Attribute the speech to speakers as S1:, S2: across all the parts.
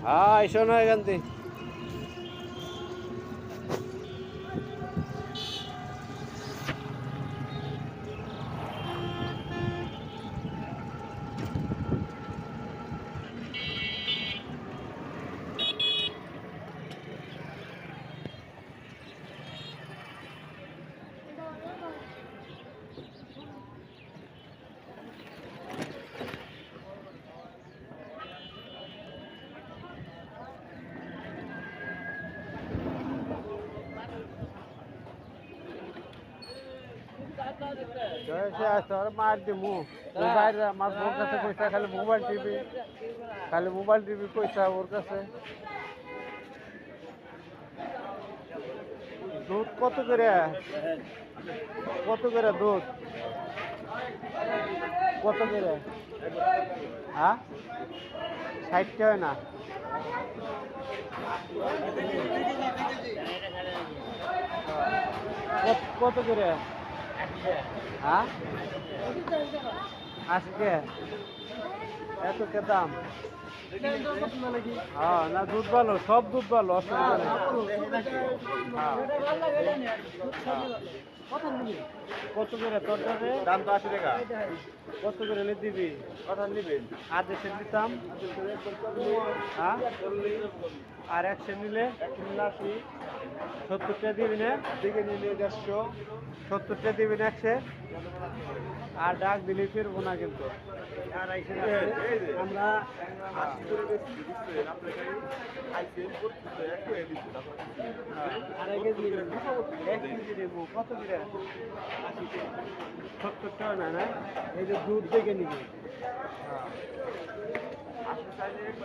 S1: হ্যাঁ শোনো এখান থেকে মার দিমু আমার ওর কাছে পয়সা খালি মোবাইল টিভি পয়সা ওর কাছে দুধ কত করে দুধ কত করে হ্যাঁ 60 হয় না কত করে হ্যাঁ 80 এত কে দাম হ্যাঁ না দুধ ভালো সব দুধ ভালো অসুবিধা নেই কত করে তোর দাম তো 80 টাকা কত করে দিবি কথা নিবেন আদেশে দিতাম হ্যাঁ আর 100 নিলে 70 টাকা দিবি না দিকে নিলে 150 70 টাকা দিবি না 100 আর ডাক দিলে ফিরবো না কিন্তু আমরা কত করে 70 টাকা না না এই যে দুধ দেখে নিবি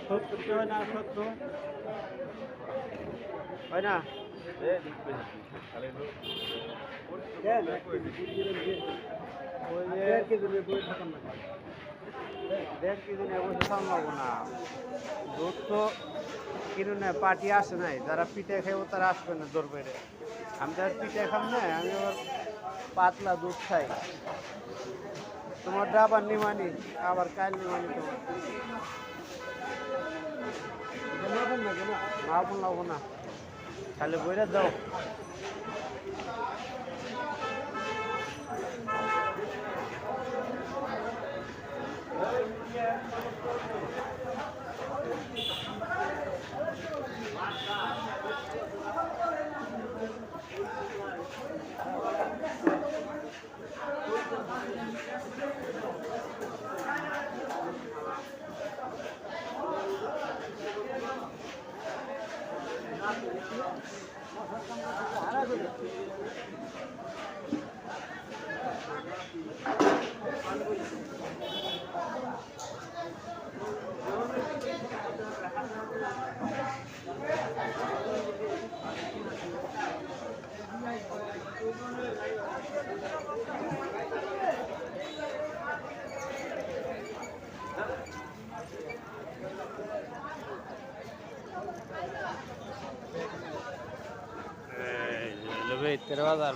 S1: 70 টাকা না 70 হয় না দেড় কেজি নিয়ে বসে সামলাবো না দুধ তো কিনুন না পার্টি আসে নাই যারা পিঠে খাইবো তারা আসবে না দৌড় বেড়ে আমি তার পিঠে খাম না আমি আবার পাতলা দুধ খাই তোমার আবার নিমানি আবার কাল নিমানি তোমার লাগবো না খালি বইরা দাও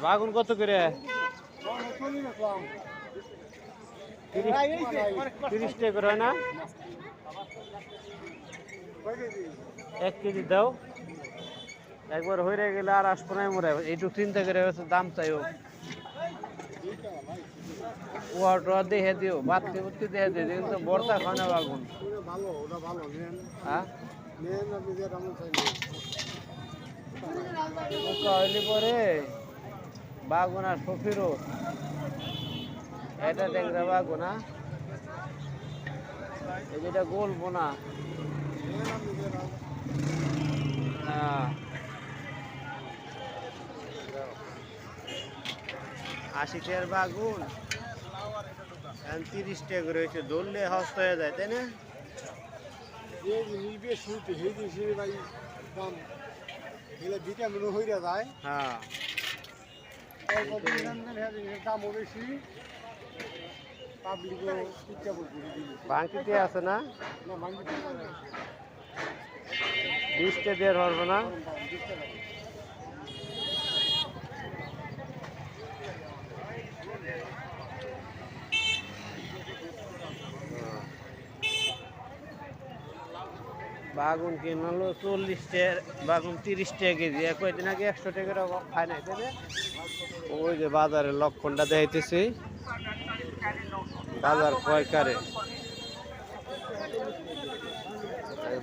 S1: বাগুন কত করে 30 টাকা করে হয় না 1 কেজি দাও একবার হয়ে গেলে আর আসবো না মরে এইটুক চিন্তা করে দাম চাইও ওটা দেখে দিও বাড়তে বুঝতে দেখে দিও কিন্তু বর্তা খায় না বাগুন হ্যাঁ হইলে পরে বাগুন আর সফিরও এটা দেখবে বাগুন যেটা গোলবো না হ্যাঁ 80 টাকার বাগুন 30 টাকা করে হয়েছে ধরলে হস্ত হয়ে যায় তাই না ভিটামিন হয়ে যায় হ্যাঁ বাংকিতে আছে না 20 টাকা দিয়ে ধরবো না বাগুন কিনলো 40 টাকা, বাগুন 30 টাকা কেজি। কয়েকদিন আগে 100 টাকার খায় নাই, তাই না? ওই যে বাজারে লক্ষণটা দেখাইতেছি, বাজার কয়কারে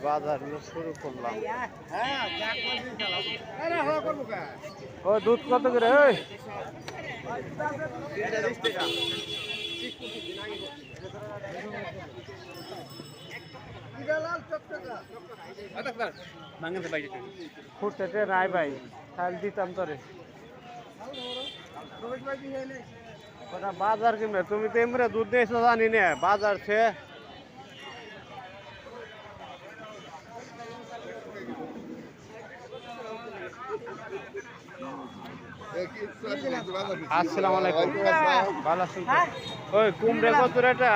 S1: বাজার শুরু করলাম। ও দুধ কত করে? ওই ফুটতে নাই ভাই, তাহলে দিতাম তোরে। ওটা বাজার কিনবে, তুমি তো এমরে দুধ দিয়েছো জানি না, বাজার সে আসসালামু আলাইকুম, ভালো আছেন? ওই কুমড়ে কত রেটা?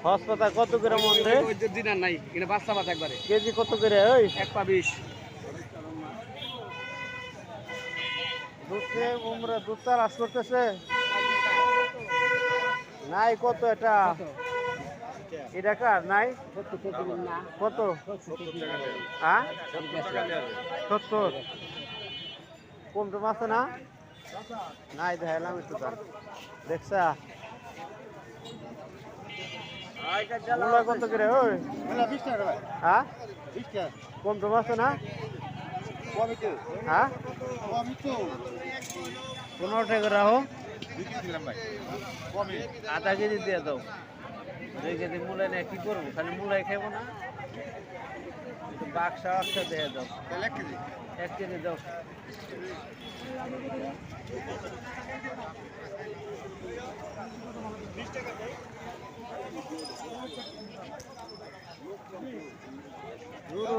S1: হসপাতাল কত করে মন্দির দিন আর নাই, কিন্তু বাচ্চা বাচ্চা একবারে কেজি কত করে? ওই 1 পা 20 দুধে উমরা দুধ চাষ করতেছে নাই। কত এটা? এটা কার নাই? কত? হ্যাঁ 70 কম টম আছে না? নাই দেখালাম একটু দাম দেখছা। মূলা কত করে? ওই 20 টাকা। হ্যাঁ 20 টাকা কম টম আছে না? হ্যাঁ 15 টাকা রাখো। আধা কেজি দিয়ে দাও। 2 কেজি মূলাই নিয়ে কি করবো? খালি মূলাই খাবো না, বাক্সা বাক্সা দিয়ে দাও। 1 কেজি দাও।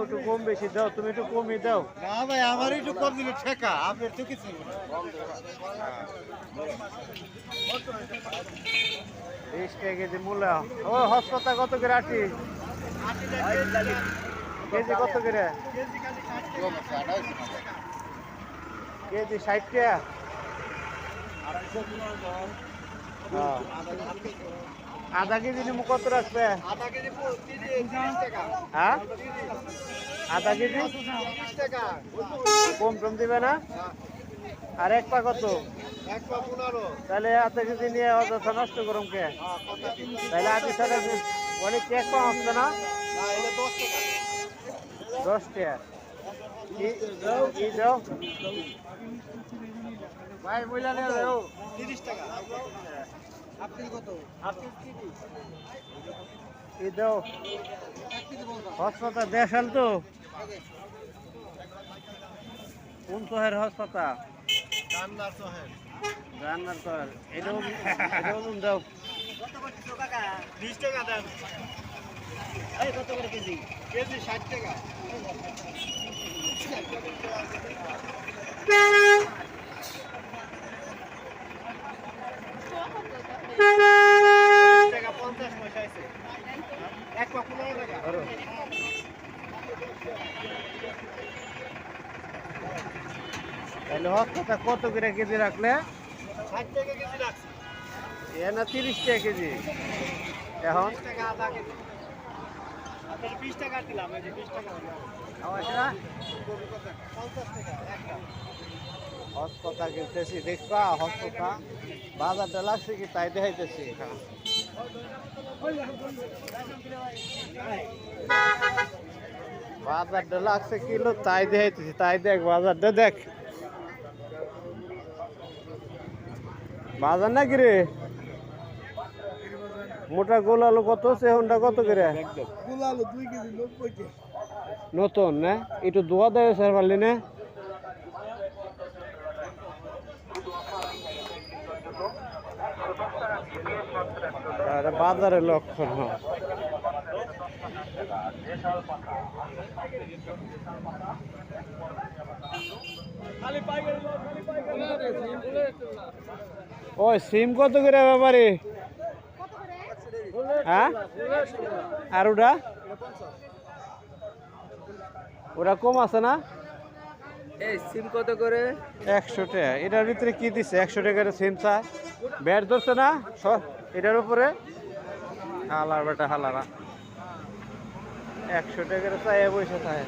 S1: একটু কম বেশি দাও, তুমি একটু কমই দাও। না ভাই, আমার একটু কম দিলে ঠেকা, আপনার তো কিছু 20 টাকা কেজি মূলা। ও হসপাতাল কত করে? 80 কেজি কত করে? কেজি 60 টাকা। আধা কেজি নিমু কত রাখবে? হ্যাঁ আধা কেজি কম টম দিবে না? আর 1 পা কত? 1 পা 15। তাহলে আধা কেজি নিয়ে অযথা নষ্ট করুন কে? তাহলে আগে সাথে অনেক 1 পা আসছে না? 10 টাকা কি দাও ভাই? মহিলা নিয়ে যাও 30 টাকা। আপনি কত? আপনি কি দাও? হাসপাতাল দেখাল তো কোন শহরের হাসপাতাল? জান্নার শহর। জান্নার শহর। এটাও দাও। কত করে কিলো কাকা? 20 টাকা দাও। এই কত করে কেজি? কেজি 60 টাকা। তাহলে হসপাতাল কত করে কেজি রাখলে? 60 টাকা কেজি রাখছি। এ না 30 টাকা কেজি। এখন 20 টাকা আধা কেজি। আপনি 20 টাকা দিলাম, এই যে 20 টাকা আছে না? 50 টাকা একটা। হসপাতাল কিনতেছি, দেখবা হসপাতাল বাজারটা লাগছে কি তাই দেখাইতেছি। বাজারটা লাগছে কিলো তাই দেখাইতেছি, তাই দেখ বাজারটা দেখ। বাজার নাকি রে? মোটা গোল আলু কত? সেহনটা কত করে? গোল আলু 2 কেজি 90 টাকা। নতুন না? একটু দোয়া দেয় স্যার পারলি না? বাজারের লক্ষণ। খালি পাইকারি ওই সিম কত করে ব্যাপারে? হ্যাঁ, আর ওটা ওরা কম আছে না?
S2: এই সিম কত করে?
S1: 100 টাকা। এটার ভিতরে কি দিচ্ছে? 100 টাকার সিম চায়, ব্যাট ধরছে না এটার উপরে। হালার বেটা হালারা 100 টাকার চায় বসে চায়।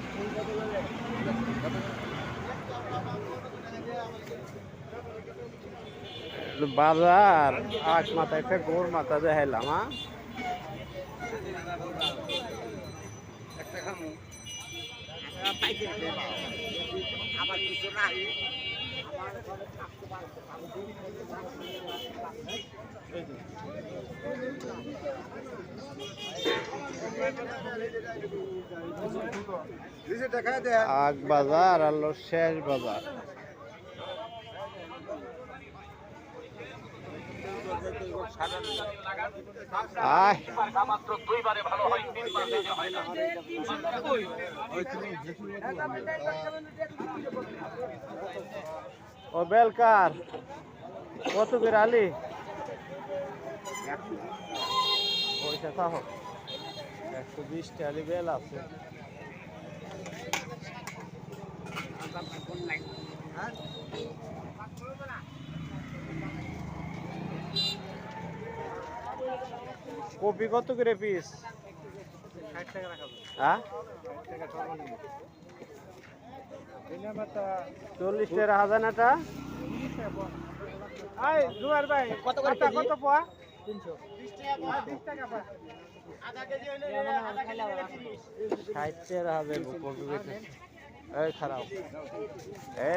S1: বাজার আট মাথা একটা গোর মাথা দেখাইলাম। হ্যাঁ,
S2: আমার কিছু নাই।
S1: আগ বাজার আর শেষ বাজার। আয় ও বেলকার কত করে আলি? পয়সা তাহ 120 টালি বেল আছে। কপি কত করে পিস? 60 টাকা রাখা যাবে। হ্যাঁ, 40 টাকা হাজানাটা। আই জুয়ার ভাই কত করে কত পোয়া? 300 20 টাকা পা। আধা কেজি হইলে আধা কেজি হইলে 30 60 টাকা হবে কপি বেচে। এই খারাপ,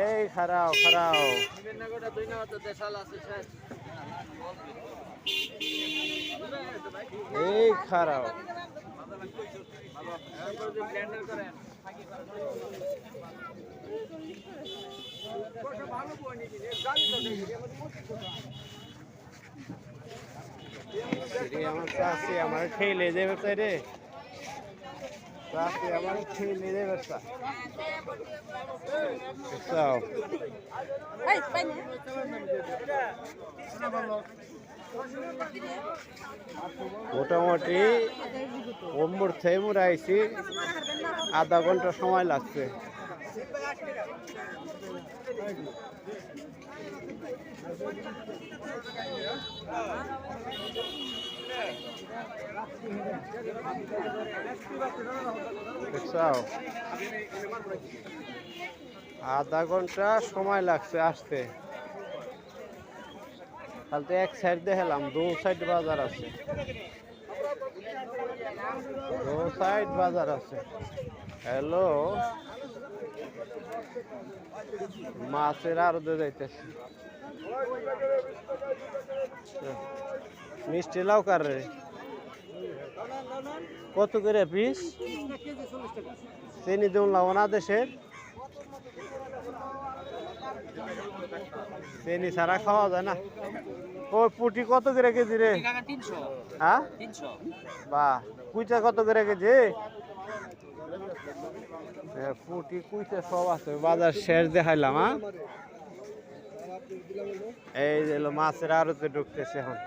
S1: এই খারাপ খারাপ
S2: নিবেনগোটা দুই না তো দেশাল আছে শেষ।
S1: এই খারাপ।
S2: ব্লেন্ডার করেন
S1: আমার চাষি আমার খেলে দেবে রে, চাষি আমার খেলে দেবে। মোটামুটি ওমর থেকে মোরা আইছি, আধা ঘন্টা সময় লাগছে। আধা ঘন্টা সময় লাগছে আসতে। তাহলে তো এক সাইড দেখালাম, দু সাইড বাজার আছে, দু সাইড বাজার আছে। হ্যালো, মাছের আরো যাইতেছে। মিষ্টি লাউ কার রে কত করে পিস? চিনি দিন লাউ না দেশের, চিনি ছাড়া খাওয়া যায় না। ওই পুটি কত করে কেজি রে?
S2: 300।
S1: হ্যাঁ
S2: 300।
S1: বাহ, কুইচা কত করে কেজি? পুটি কুইচা সব আছে। বাজার শেষ দেখাইলাম। হ্যাঁ, এই যে মাছের আড়তে ঢুকতেছে এখন।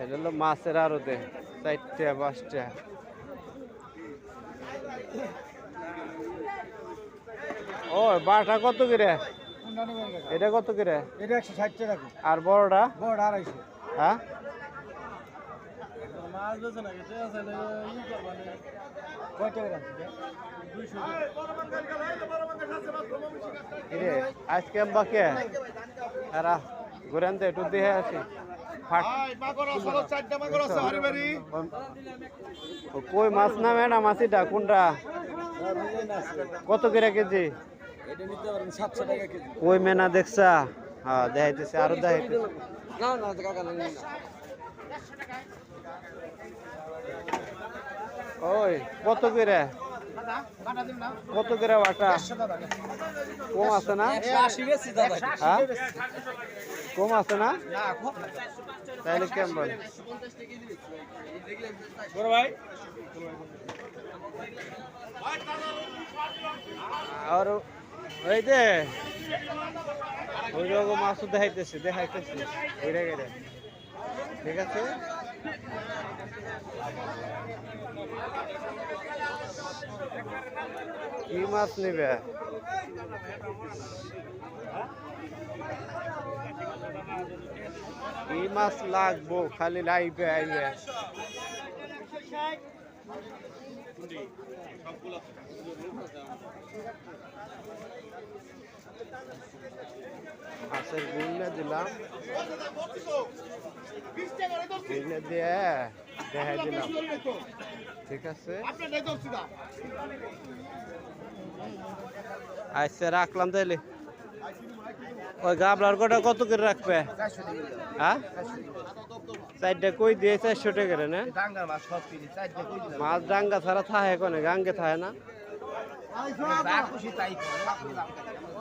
S1: এটা হলো মাছের আড়তে, 4টা 5টা। ও বাটা কত করে? এটা কত করে?
S2: এটা 160 টাকা।
S1: আর বড়টা?
S2: বড় 250।
S1: হ্যাঁ,
S2: মাছ বেচে না গেছে আসলে ই করবানে কয় টাকা রাখছে? 200
S1: রে আজকে বাকি আরা ঘুরেন তো একটু দেখে আসি। কই মাছ না ম্যাডাম মাছিটা কোনটা কত করে কেজি?
S2: এটা নিতে পারেন 700 টাকা কেজি।
S1: কই মেনা দেখছা? হ্যাঁ দেখাইতেছে, আরো দেখাইতেছে।
S2: না না কাকা না।
S1: ওই কত করে? কত করে বাটা? কম আছে না?
S2: 180 বেশি দাদা।
S1: হ্যাঁ কম আছে না? তাহলে কেমন
S2: বড় ভাই
S1: আর ওই যে ওই রকম মাছও দেখাইতেছি ঘুরে ঘুরে ঠিক আছে। কি মাছ নিবে? কি মাছ লাগবো খালি লাইবে আইবে। মাছের গুণে দিলাম, গুণে দিয়ে দেখাই দিলাম ঠিক আছে। আচ্ছা রাখলাম তাইলে। ওই গাবলার গোটা কত করে রাখবে? হ্যাঁ 4টা কই দিয়ে 400 টাকা করে না? মাছ ডাঙ্গা ছাড়া থাকে কোনে, গাঙ্গে থাকে না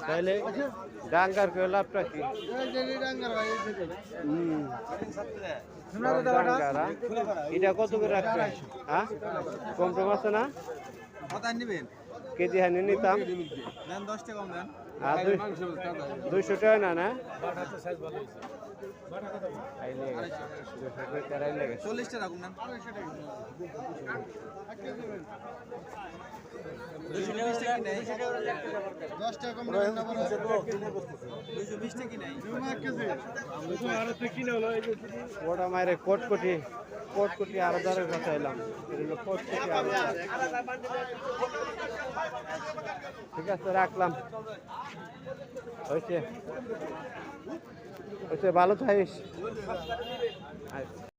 S1: তাইলে ডাঙ্গার কেউ লাভটা কি? এটা কত করে রাখবে? হ্যাঁ কম টম আছে না? কেজি হানি নিতাম
S2: 10 টাকা কম দেন।
S1: 200 টাকা না না
S2: 40 টাকা কম দেন। 220 টাকা নাই। 10 টাকা কম দেন না বড়। 220 টাকা নাই।
S1: ওটা মাইরে কোটকুটি আরো দরের কথা এলাম। কোটকুটি আরো ঠিক আছে রাখলাম। হয়েছে ভালো থাকিস। আচ্ছা।